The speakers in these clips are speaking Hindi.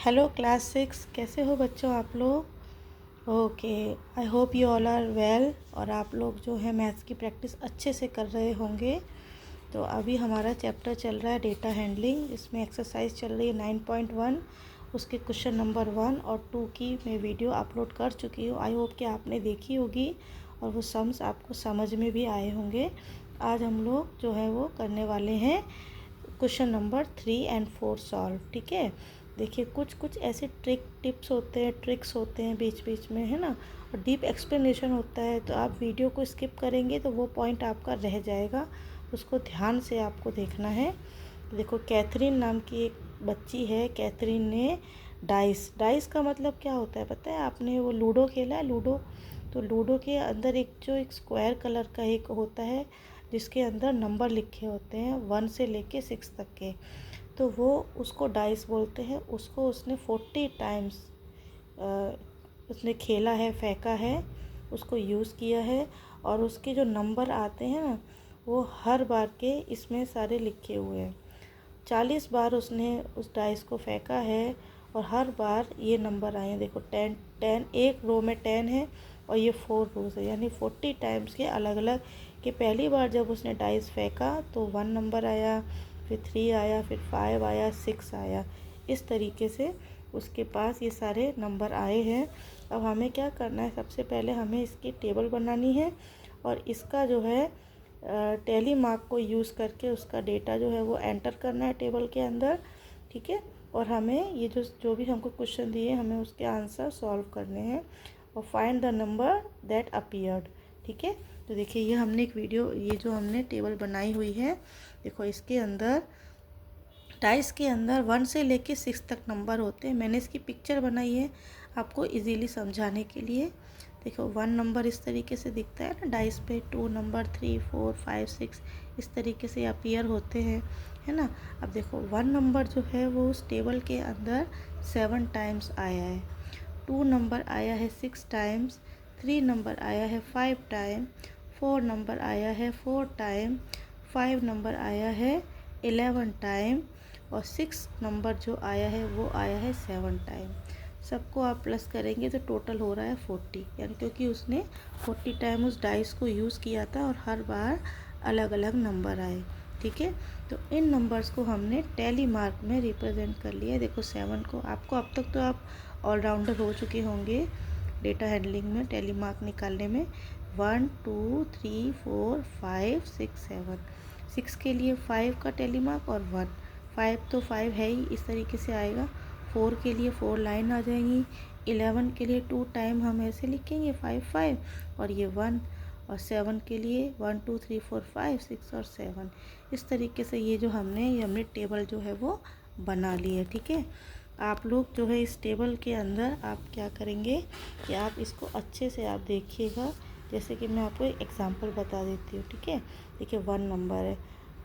हेलो क्लास 6, कैसे हो बच्चों आप लोग। Okay, I hope you all are well. और आप लोग जो है मैथ्स की प्रैक्टिस अच्छे से कर रहे होंगे। तो अभी हमारा चैप्टर चल रहा है डेटा हैंडलिंग। इसमें एक्सरसाइज चल रही है 9.1। उसके क्वेश्चन नंबर 1 और 2 की मैं वीडियो अपलोड कर चुकी हूँ। आई होप कि आपने देखी होगी और वो सम्स आपको समझ में भी आए होंगे। आज हम लोग जो है वो करने वाले हैं क्वेश्चन नंबर 3 एंड 4 सॉल्व। ठीक है, देखिए कुछ कुछ ऐसे टिप्स होते हैं, ट्रिक्स होते हैं बीच बीच में, है ना, और डीप एक्सप्लेनेशन होता है। तो आप वीडियो को स्किप करेंगे तो वो पॉइंट आपका रह जाएगा, उसको ध्यान से आपको देखना है। देखो, कैथरीन नाम की एक बच्ची है। कैथरीन ने डाइस डाइस का मतलब क्या होता है पता है आपने? वो लूडो खेला है, लूडो। तो लूडो के अंदर एक स्क्वायर कलर का एक होता है जिसके अंदर नंबर लिखे होते हैं 1 से लेके 6 तक के। तो वो उसको डाइस बोलते हैं। उसको उसने 40 टाइम्स उसने खेला है, फेंका है, उसको यूज़ किया है। और उसके जो नंबर आते हैं ना, वो हर बार के इसमें सारे लिखे हुए हैं। 40 बार उसने उस डाइस को फेंका है और हर बार ये नंबर आए हैं। देखो 10 10, एक रो में 10 है और ये 4 रोज है, यानी 40 टाइम्स के अलग अलग। कि पहली बार जब उसने डाइस फेंका तो 1 नंबर आया, फिर 3 आया, फिर 5 आया, 6 आया। इस तरीके से उसके पास ये सारे नंबर आए हैं। अब हमें क्या करना है, सबसे पहले हमें इसकी टेबल बनानी है और इसका जो है टैली मार्क को यूज़ करके उसका डेटा जो है वो एंटर करना है टेबल के अंदर। ठीक है, और हमें ये जो भी हमको क्वेश्चन दिए हमें उसके आंसर सॉल्व करने हैं और find the number that appeared. ठीक है, तो देखिए ये हमने एक वीडियो, ये जो हमने टेबल बनाई हुई है, देखो इसके अंदर डाइस के अंदर 1 से लेके 6 तक नंबर होते हैं। मैंने इसकी पिक्चर बनाई है आपको इजीली समझाने के लिए। देखो 1 नंबर इस तरीके से दिखता है ना डाइस पे, 2 नंबर, 3, 4, 5, 6 इस तरीके से अपीयर होते हैं, है ना। अब देखो 1 नंबर जो है वो उस टेबल के अंदर 7 टाइम्स आया है, 2 नंबर आया है 6 टाइम्स, 3 नंबर आया है 5 टाइम, 4 नंबर आया है 4 टाइम, 5 नंबर आया है 11 टाइम और 6 नंबर जो आया है वो आया है 7 टाइम। सबको आप प्लस करेंगे तो टोटल हो रहा है 40, यानी क्योंकि उसने 40 टाइम उस डाइस को यूज़ किया था और हर बार अलग अलग नंबर आए। ठीक है, तो इन नंबर्स को हमने टैली मार्क में रिप्रेजेंट कर लिया। देखो 7 को आपको, अब तक तो आप ऑलराउंडर हो चुके होंगे डेटा हैंडलिंग में, टैली मार्क निकालने में। 1 2 3 4 5 6 7, 6 के लिए 5 का टैली मार्क और 1, 5 तो 5 है ही, इस तरीके से आएगा। 4 के लिए 4 लाइन आ जाएंगी। 11 के लिए 2 टाइम हम ऐसे लिखेंगे 5 5 और ये 1। और 7 के लिए 1 2 3 4 5 6 और 7। इस तरीके से ये हमने टेबल जो है वो बना ली है। ठीक है, आप लोग जो है इस टेबल के अंदर आप क्या करेंगे कि आप इसको अच्छे से आप देखिएगा। जैसे कि मैं आपको एक एग्जांपल बता देती हूँ। ठीक है, देखिए 1 नंबर है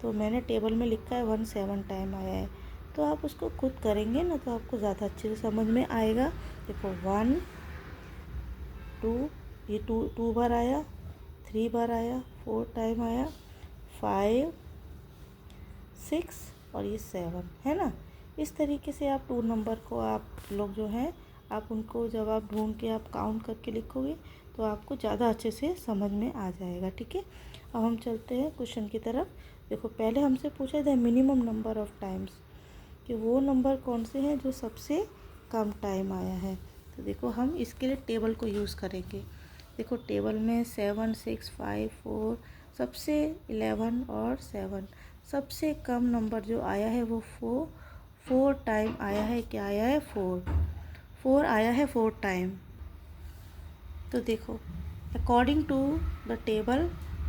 तो मैंने टेबल में लिखा है 1 7 टाइम आया है। तो आप उसको खुद करेंगे ना तो आपको ज़्यादा अच्छे से समझ में आएगा। देखो 1 2, ये 2 बार आया, 3 बार आया, 4 टाइम आया, 5 6 और ये 7, है ना। इस तरीके से आप 2 नंबर को आप लोग जो हैं आप उनको जब आप ढूंढ के आप काउंट करके लिखोगे तो आपको ज़्यादा अच्छे से समझ में आ जाएगा। ठीक है, अब हम चलते हैं क्वेश्चन की तरफ। देखो पहले हमसे पूछा था मिनिमम नंबर ऑफ टाइम्स, कि वो नंबर कौन से हैं जो सबसे कम टाइम आया है। तो देखो हम इसके लिए टेबल को यूज़ करेंगे। देखो टेबल में 7 6 5 4, सबसे 11 और 7, सबसे कम नंबर जो आया है वो 4 टाइम आया है। क्या आया है? 4 आया है 4 टाइम। तो देखो अकॉर्डिंग टू द टेबल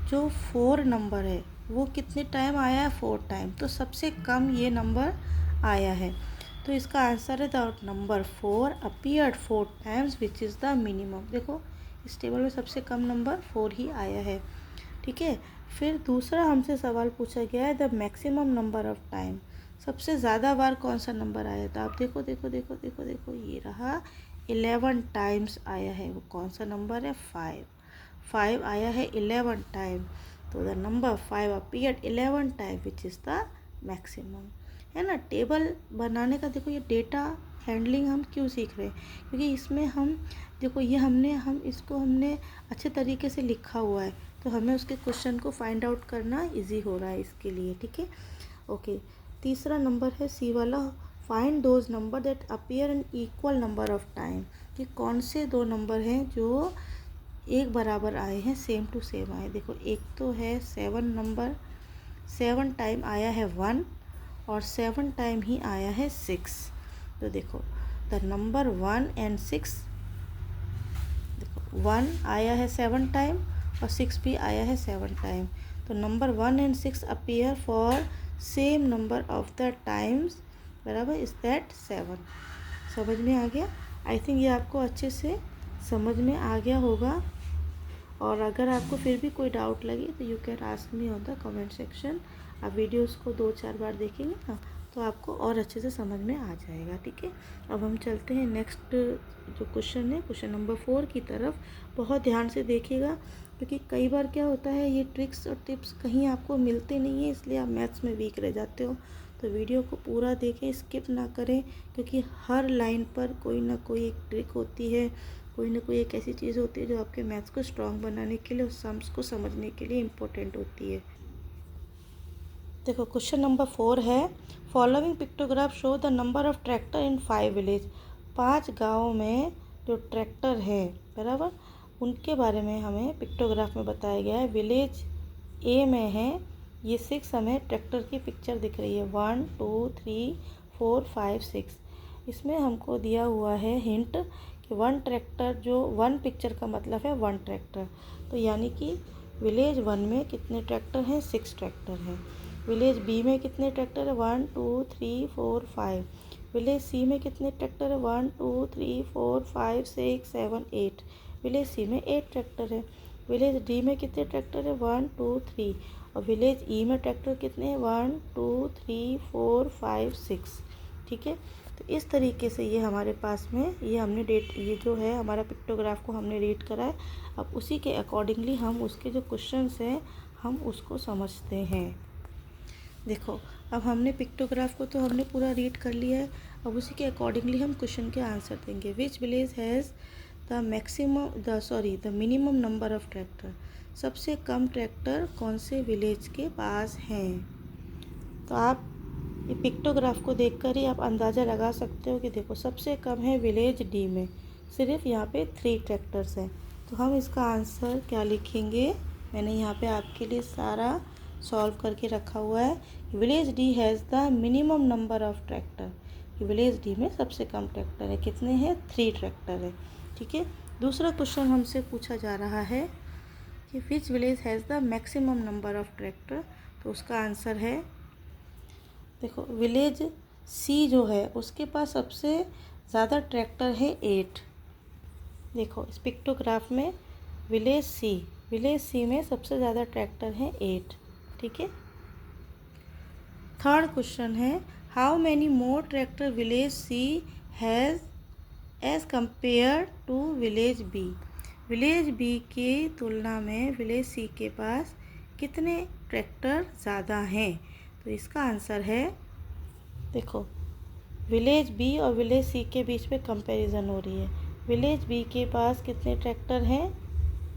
जो 4 नंबर है वो कितने टाइम आया है? 4 टाइम। तो सबसे कम ये नंबर आया है। तो इसका आंसर है the number 4 appeared 4 times which is the minimum. देखो इस टेबल में सबसे कम नंबर 4 ही आया है। ठीक है, फिर दूसरा हमसे सवाल पूछा गया है the maximum number of time, सबसे ज़्यादा बार कौन सा नंबर आया था। आप देखो देखो देखो देखो देखो ये रहा 11 टाइम्स आया है। वो कौन सा नंबर है? 5 आया है 11 टाइम। तो the number 5 appeared 11 time which is the maximum, है ना। टेबल बनाने का देखो ये डेटा हैंडलिंग हम क्यों सीख रहे हैं, क्योंकि इसमें हम देखो ये हम इसको हमने अच्छे तरीके से लिखा हुआ है, तो हमें उसके क्वेश्चन को फाइंड आउट करना इजी हो रहा है इसके लिए, ठीक है। ओके, तीसरा नंबर है सी वाला, find those number that appear in equal number of time, कि कौन से दो नंबर हैं जो एक बराबर आए हैं, सेम टू सेम आए। देखो एक तो है 7 नंबर, 7 टाइम आया है 1 और 7 टाइम ही आया है 6। तो देखो द नंबर 1 एंड 6, देखो 1 आया है 7 टाइम और 6 भी आया है 7 टाइम, तो number 1 and 6 appear for same number of the times, बराबर इज दैट 7। समझ में आ गया? आई थिंक ये आपको अच्छे से समझ में आ गया होगा, और अगर आपको फिर भी कोई डाउट लगे तो you can ask me on the comment section. आप वीडियोस को 2-4 बार देखेंगे ना तो आपको और अच्छे से समझ में आ जाएगा, ठीक है। अब हम चलते हैं नेक्स्ट जो क्वेश्चन है, क्वेश्चन नंबर 4 की तरफ। बहुत ध्यान से देखिएगा, क्योंकि कई बार क्या होता है ये ट्रिक्स और टिप्स कहीं आपको मिलते नहीं है, इसलिए आप मैथ्स में वीक रह जाते हो। तो वीडियो को पूरा देखें, स्किप ना करें, क्योंकि हर लाइन पर कोई ना कोई एक ट्रिक होती है, कोई ना कोई एक ऐसी चीज़ होती है जो आपके मैथ्स को स्ट्रॉन्ग बनाने के लिए और सम्स को समझने के लिए इम्पोर्टेंट होती है। देखो क्वेश्चन नंबर 4 है, following pictograph show the number of tractor in 5 village. 5 गाँव में जो ट्रैक्टर है, बराबर, उनके बारे में हमें पिक्टोग्राफ में बताया गया है। विलेज ए में है ये 6 हमें ट्रैक्टर की पिक्चर दिख रही है, 1 2 3 4 5 6। इसमें हमको दिया हुआ है हिंट कि 1 ट्रैक्टर, जो 1 पिक्चर का मतलब है 1 ट्रैक्टर, तो यानी कि विलेज 1 में कितने ट्रैक्टर हैं, 6 ट्रैक्टर हैं। विलेज बी में कितने ट्रैक्टर है, 1 2 3 4 5। विलेज सी में कितने ट्रैक्टर है, 1 2 3 4 5 6 7 8। विलेज सी में 8 ट्रैक्टर है। विलेज डी में कितने ट्रैक्टर है, 1 2 3। और विलेज ई में ट्रैक्टर कितने हैं, 1 2 3 4 5 6, ठीक है। तो इस तरीके से ये हमारे पास में ये हमने ये जो है हमारा पिक्टोग्राफ को हमने रीड करा है। अब उसी के अकॉर्डिंगली हम उसके जो क्वेश्चंस हैं हम उसको समझते हैं। देखो अब हमने पिक्टोग्राफ को तो हमने पूरा रीड कर लिया है, अब उसी के अकॉर्डिंगली हम क्वेश्चन के आंसर देंगे। Which village has the minimum number of tractor. सबसे कम ट्रैक्टर कौन से विलेज के पास हैं। तो आप ये पिक्टोग्राफ को देखकर ही आप अंदाज़ा लगा सकते हो कि देखो सबसे कम है विलेज डी में, सिर्फ यहाँ पे 3 ट्रैक्टर्स हैं। तो हम इसका आंसर क्या लिखेंगे, मैंने यहाँ पे आपके लिए सारा सॉल्व करके रखा हुआ है। Village D has the minimum number of tractor, village D में सबसे कम ट्रैक्टर है, कितने हैं, 3 ट्रैक्टर है, ठीक है। दूसरा क्वेश्चन हमसे पूछा जा रहा है कि which village has the maximum number of tractor. तो उसका आंसर है, देखो विलेज सी जो है उसके पास सबसे ज़्यादा ट्रैक्टर है 8। देखो इस पिक्टोग्राफ में विलेज सी में सबसे ज़्यादा ट्रैक्टर है 8, ठीक है। थर्ड क्वेश्चन है, how many more tractor village C has as compare to village B. Village B की तुलना में विलेज सी के पास कितने ट्रैक्टर ज़्यादा हैं। तो इसका आंसर है, देखो विलेज बी और विलेज सी के बीच में कंपैरिजन हो रही है। विलेज बी के पास कितने ट्रैक्टर हैं,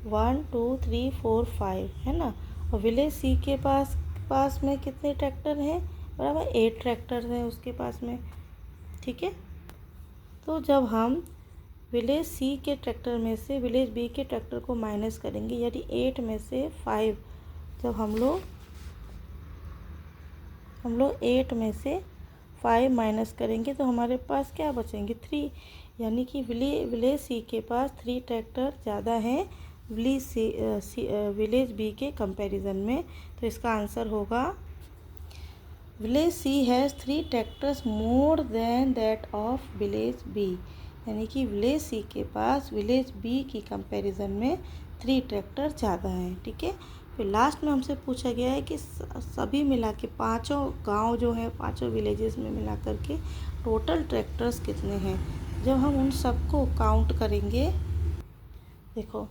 1 2 3 4 5, है ना। और विलेज सी के पास में कितने ट्रैक्टर हैं, बराबर 8 ट्रैक्टर हैं उसके पास में, ठीक है। तो जब हम विलेज सी के ट्रैक्टर में से विलेज बी के ट्रैक्टर को माइनस करेंगे, यदि 8 में से 5, जब हम लोग 8 में से 5 माइनस करेंगे तो हमारे पास क्या बचेंगे, 3, यानी कि विलेज सी के पास 3 ट्रैक्टर ज़्यादा हैं विलेज बी के कंपैरिजन में। तो इसका आंसर होगा, village C has 3 tractors more than that of village B, यानी कि विलेज सी के पास विलेज बी की कंपैरिजन में 3 ट्रैक्टर ज़्यादा हैं, ठीक है। फिर लास्ट में हमसे पूछा गया है कि सभी मिला के 5 गाँव जो हैं, 5 विलेजेस में मिला करके टोटल ट्रैक्टर्स कितने हैं। जब हम उन सबको काउंट करेंगे, देखो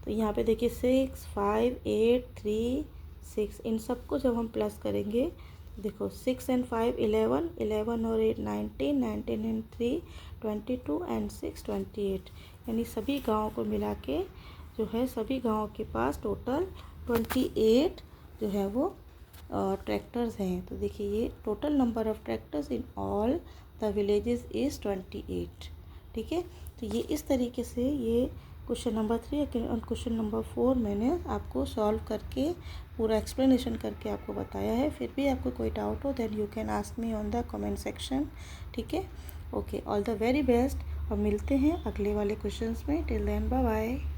तो यहाँ पे देखिए 6 5 8 3 6, इन सबको जब हम प्लस करेंगे देखो 6 and 5 11, 11 और 8 19, 19 and 3 22 and 6 28, यानी सभी गाँव को मिला के जो है सभी गाँव के पास टोटल 28 जो है वो ट्रैक्टर्स हैं। तो देखिए ये total number of tractors in all the villages is 28। ठीक है, तो ये इस तरीके से ये क्वेश्चन नंबर 3 और क्वेश्चन नंबर 4 मैंने आपको सॉल्व करके पूरा एक्सप्लेनेशन करके आपको बताया है। फिर भी आपको कोई डाउट हो then you can ask me on the comment section. ठीक है, okay, all the very best और मिलते हैं अगले वाले क्वेश्चंस में। Till then bye bye.